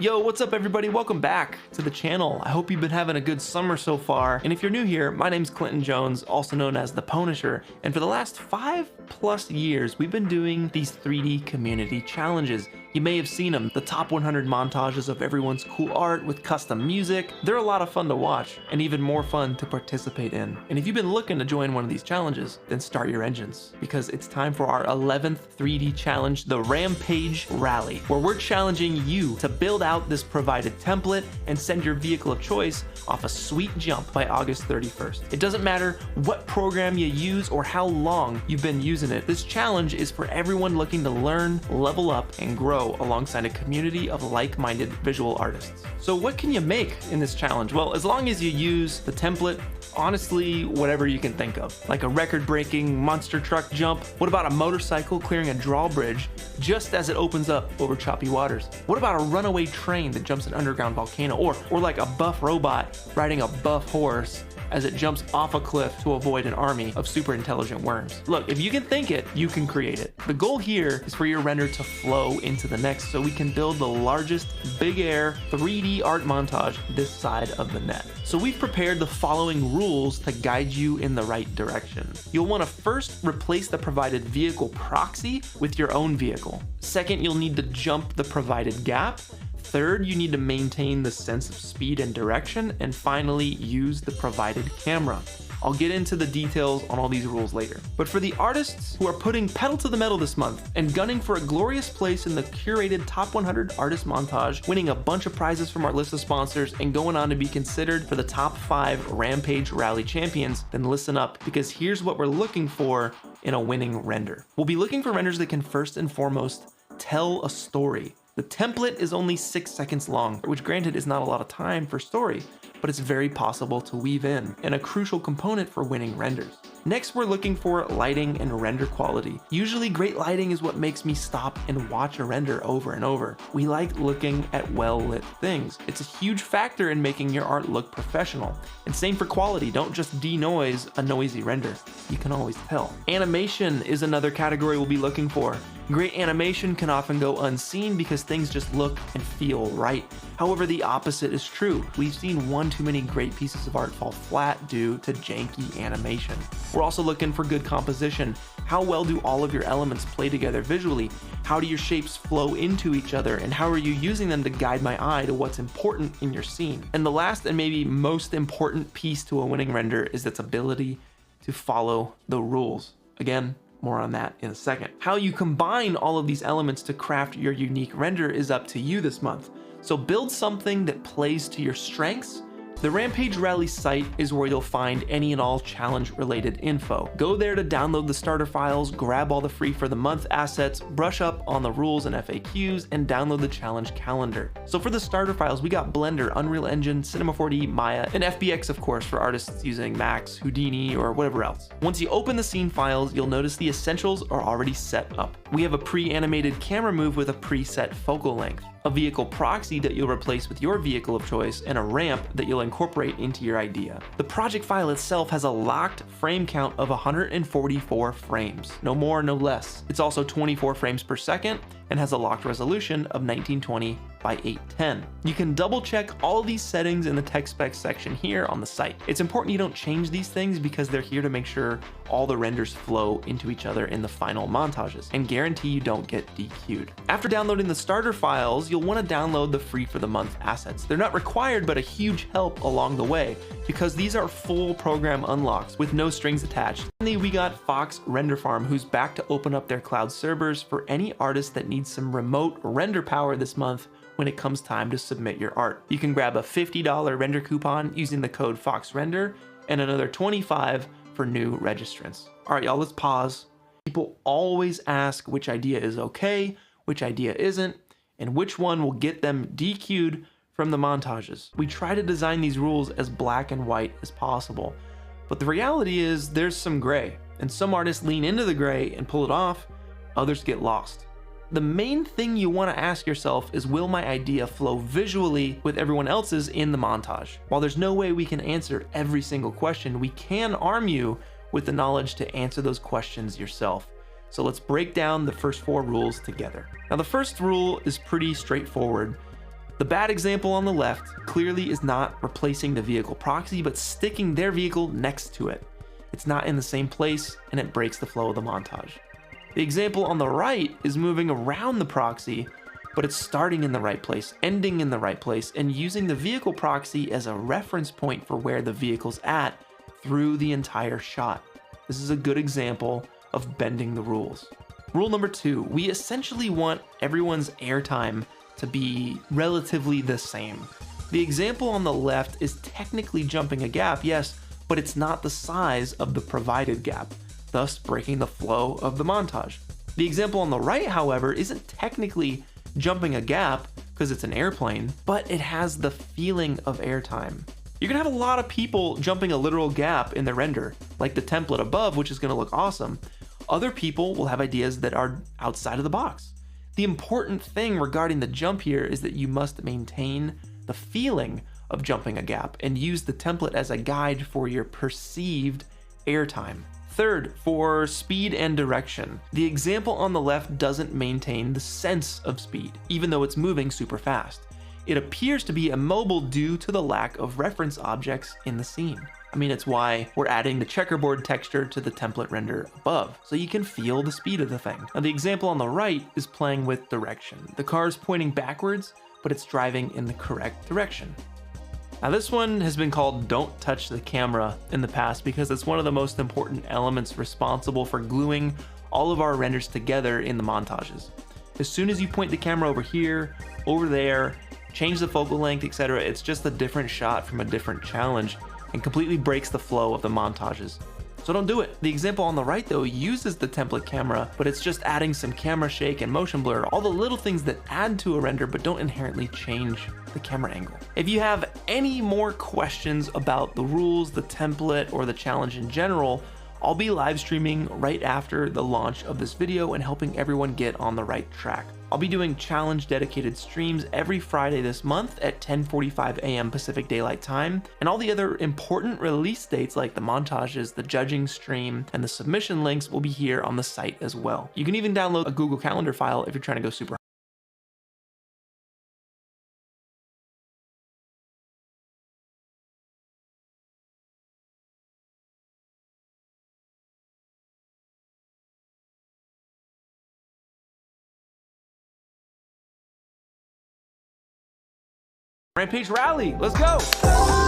Yo, what's up everybody? Welcome back to the channel. I hope you've been having a good summer so far. And if you're new here, my name's Clinton Jones, also known as the Punisher. And for the last 5+ years, we've been doing these 3D community challenges. You may have seen them, the top 100 montages of everyone's cool art with custom music. They're a lot of fun to watch and even more fun to participate in. And if you've been looking to join one of these challenges, then start your engines because it's time for our 11th 3D challenge, the Rampage Rally, where we're challenging you to build out this provided template and send your vehicle of choice off a sweet jump by August 31st. It doesn't matter what program you use or how long you've been using it. This challenge is for everyone looking to learn, level up, and grow alongside a community of like-minded visual artists. So what can you make in this challenge? Well, as long as you use the template, honestly, whatever you can think of, like a record-breaking monster truck jump. What about a motorcycle clearing a drawbridge just as it opens up over choppy waters? What about a runaway train that jumps an underground volcano? Or like a buff robot riding a buff horse as it jumps off a cliff to avoid an army of super intelligent worms? Look, if you can think it, you can create it. The goal here is for your render to flow into the next so we can build the largest big air 3D art montage this side of the net. So we've prepared the following rules to guide you in the right direction. You'll want to first replace the provided vehicle proxy with your own vehicle. Second, you'll need to jump the provided gap. Third, you need to maintain the sense of speed and direction. And finally, use the provided camera. I'll get into the details on all these rules later. But for the artists who are putting pedal to the metal this month and gunning for a glorious place in the curated top 100 artist montage, winning a bunch of prizes from our list of sponsors and going on to be considered for the top 5 Rampage Rally champions, then listen up, because here's what we're looking for in a winning render. We'll be looking for renders that can first and foremost tell a story. The template is only 6 seconds long, which granted is not a lot of time for story, but it's very possible to weave in and a crucial component for winning renders. Next, we're looking for lighting and render quality. Usually great lighting is what makes me stop and watch a render over and over. We like looking at well-lit things. It's a huge factor in making your art look professional. And same for quality, don't just denoise a noisy render. You can always tell. Animation is another category we'll be looking for. Great animation can often go unseen because things just look and feel right. However, the opposite is true. We've seen one too many great pieces of art fall flat due to janky animation. We're also looking for good composition. How well do all of your elements play together visually? How do your shapes flow into each other? And how are you using them to guide my eye to what's important in your scene? And the last and maybe most important piece to a winning render is its ability to follow the rules. Again, more on that in a second. How you combine all of these elements to craft your unique render is up to you this month. So build something that plays to your strengths. The Rampage Rally site is where you'll find any and all challenge related info. Go there to download the starter files, grab all the free for the month assets, brush up on the rules and FAQs, and download the challenge calendar. So for the starter files, we got Blender, Unreal Engine, Cinema 4D, Maya, and FBX of course for artists using Max, Houdini, or whatever else. Once you open the scene files, you'll notice the essentials are already set up. We have a pre-animated camera move with a preset focal length, a vehicle proxy that you'll replace with your vehicle of choice, and a ramp that you'll incorporate into your idea. The project file itself has a locked frame count of 144 frames, no more, no less. It's also 24 frames per second and has a locked resolution of 1920 by 810. You can double check all these settings in the tech specs section here on the site. It's important you don't change these things because they're here to make sure all the renders flow into each other in the final montages and guarantee you don't get DQ'd. After downloading the starter files, you'll want to download the free for the month assets. They're not required, but a huge help along the way because these are full program unlocks with no strings attached. Finally, we got Fox Render Farm, who's back to open up their cloud servers for any artist that needs some remote render power this month when it comes time to submit your art. You can grab a $50 render coupon using the code FOXRENDER and another $25 for new registrants. All right, y'all, let's pause. People always ask which idea is okay, which idea isn't, and which one will get them DQ'd from the montages. We try to design these rules as black and white as possible, but the reality is there's some gray, and some artists lean into the gray and pull it off, others get lost. The main thing you want to ask yourself is, will my idea flow visually with everyone else's in the montage? While there's no way we can answer every single question, we can arm you with the knowledge to answer those questions yourself. So let's break down the first 4 rules together. Now the first rule is pretty straightforward. The bad example on the left clearly is not replacing the vehicle proxy, but sticking their vehicle next to it. It's not in the same place, and it breaks the flow of the montage. The example on the right is moving around the proxy, but it's starting in the right place, ending in the right place, and using the vehicle proxy as a reference point for where the vehicle's at through the entire shot. This is a good example of bending the rules. Rule number 2, we essentially want everyone's airtime to be relatively the same. The example on the left is technically jumping a gap, yes, but it's not the size of the provided gap, thus breaking the flow of the montage. The example on the right, however, isn't technically jumping a gap because it's an airplane, but it has the feeling of airtime. You're gonna have a lot of people jumping a literal gap in their render, like the template above, which is gonna look awesome. Other people will have ideas that are outside of the box. The important thing regarding the jump here is that you must maintain the feeling of jumping a gap and use the template as a guide for your perceived airtime. Third, for speed and direction, the example on the left doesn't maintain the sense of speed, even though it's moving super fast. It appears to be immobile due to the lack of reference objects in the scene. I mean, it's why we're adding the checkerboard texture to the template render above, so you can feel the speed of the thing. Now, the example on the right is playing with direction. The car is pointing backwards, but it's driving in the correct direction. Now, this one has been called "Don't Touch the Camera" in the past because it's one of the most important elements responsible for gluing all of our renders together in the montages. As soon as you point the camera over here, over there, change the focal length, etc., it's just a different shot from a different challenge and completely breaks the flow of the montages. So don't do it. The example on the right, though, uses the template camera, but it's just adding some camera shake and motion blur, all the little things that add to a render but don't inherently change the camera angle. If you have any more questions about the rules, the template, or the challenge in general, I'll be live streaming right after the launch of this video and helping everyone get on the right track. I'll be doing challenge dedicated streams every Friday this month at 10:45 a.m. Pacific Daylight Time, and all the other important release dates like the montages, the judging stream, and the submission links will be here on the site as well. You can even download a Google Calendar file if you're trying to go super Rampage Rally, let's go!